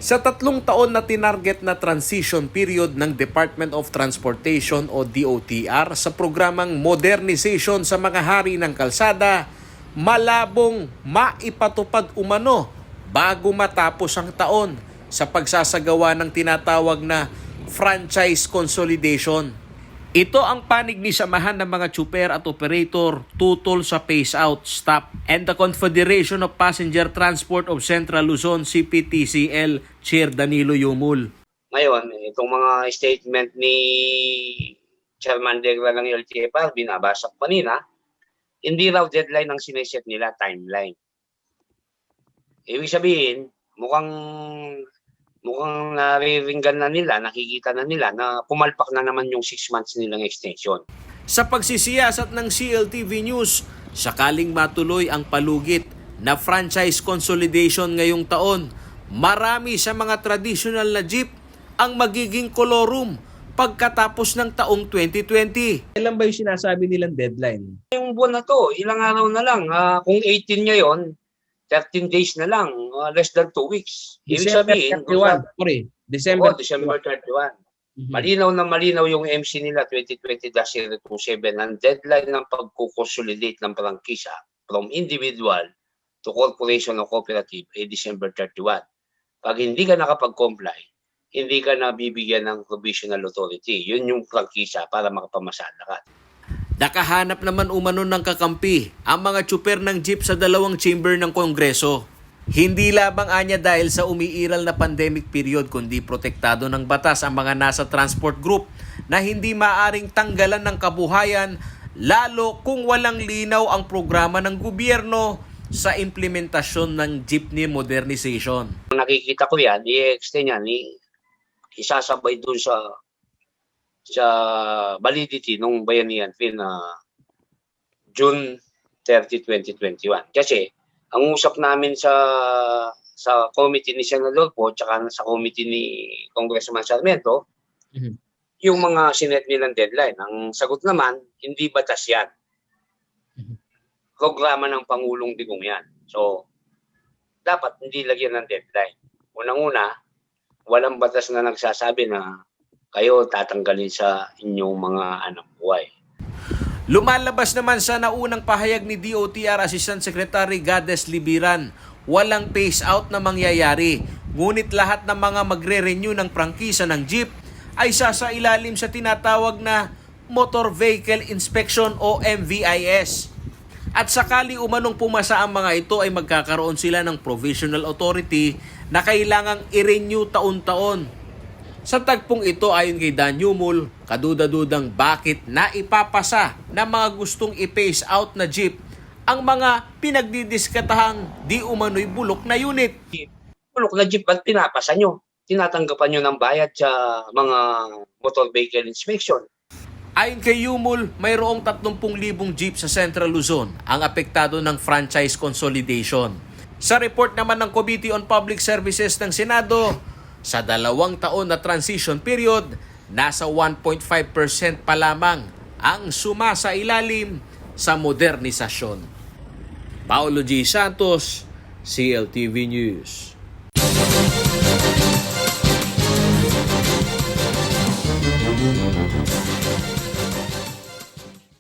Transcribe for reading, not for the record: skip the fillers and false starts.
Sa 3 taon na tinarget na transition period ng Department of Transportation o DOTR sa programang modernization sa mga hari ng kalsada, malabong maipatupad umano bago matapos ang taon sa pagsasagawa ng tinatawag na franchise consolidation. Ito ang panig ni samahan ng mga tsuper at operator tutol sa phase-out, stop, and the Confederation of Passenger Transport of Central Luzon, CPTCL, Chair Danilo Yumul. Ngayon, itong mga statement ni Chairman Degra ng LTFR, binabasa ko kanina, hindi raw deadline ang sineset nila, timeline. Ibig sabihin, mukhang nariringgan na nila, nakikita na nila na pumalpak na naman yung 6 months nilang extension. Sa pagsisiyasat ng CLTV News, sakaling matuloy ang palugit na franchise consolidation ngayong taon, marami sa mga traditional na jeep ang magiging kolorum pagkatapos ng taong 2020. Kailan ba yung sinasabi nilang deadline? Yung buwan na to, ilang araw na lang. Kung 18 ngayon, 13 days na lang, less than 2 weeks. Ibig sabihin, December December 31. Mm-hmm. Malinaw na malinaw yung MC nila 2020-027. Ang deadline ng pagkukonsolidate ng prangkisa from individual to corporation o cooperative ay December 31. Pag hindi ka nakapag-comply, hindi ka nabibigyan ng provisional authority. Yun yung prangkisa para makapamasada ka. Nakahanap naman umano ng kakampi ang mga tsuper ng jeep sa 2 chamber ng Kongreso. Hindi labang anya dahil sa umiiral na pandemic period kundi protektado ng batas ang mga nasa transport group na hindi maaring tanggalan ng kabuhayan lalo kung walang linaw ang programa ng gobyerno sa implementasyon ng jeepney modernization. Nakikita ko yan, i-extend yan, isasabay dun sa validity ng bayanihan fee na June 30, 2021. Kasi ang usap namin sa committee ni Senador po tsaka sa committee ni Congressman Sarmiento, yung mga sinet nilang deadline. Ang sagot naman, hindi batas yan. Programa ng Pangulong Digong yan. So, dapat hindi lagyan ng deadline. Unang-una, walang batas na nagsasabi na kayo tatanggalin sa inyong mga anak buhay. Lumalabas naman sa naunang pahayag ni DOTR Assistant Secretary Gades Libiran, walang phase out na mangyayari. Ngunit lahat ng mga magre-renew ng prangkisa ng jeep ay sasailalim sa tinatawag na Motor Vehicle Inspection o MVIS. At sakali umanong pumasa ang mga ito ay magkakaroon sila ng provisional authority na kailangang i-renew taon-taon. Sa tagpong ito ayon kay Dan Yumul, kaduda-dudang bakit naipapasa ng mga gustong i-phase out na jeep ang mga pinagdidiskatahang di umano'y bulok na unit. Bulok na jeep ba't pinapasa nyo? Tinatanggapan nyo ng bayad sa mga motor vehicle inspection. Ayon kay Yumul, mayroong 30,000 jeep sa Central Luzon ang apektado ng franchise consolidation. Sa report naman ng Committee on Public Services ng Senado, sa 2 taon na transition period, nasa 1.5% pa lamang ang sumasailalim sa modernisasyon. Paulo G. Santos, CLTV News.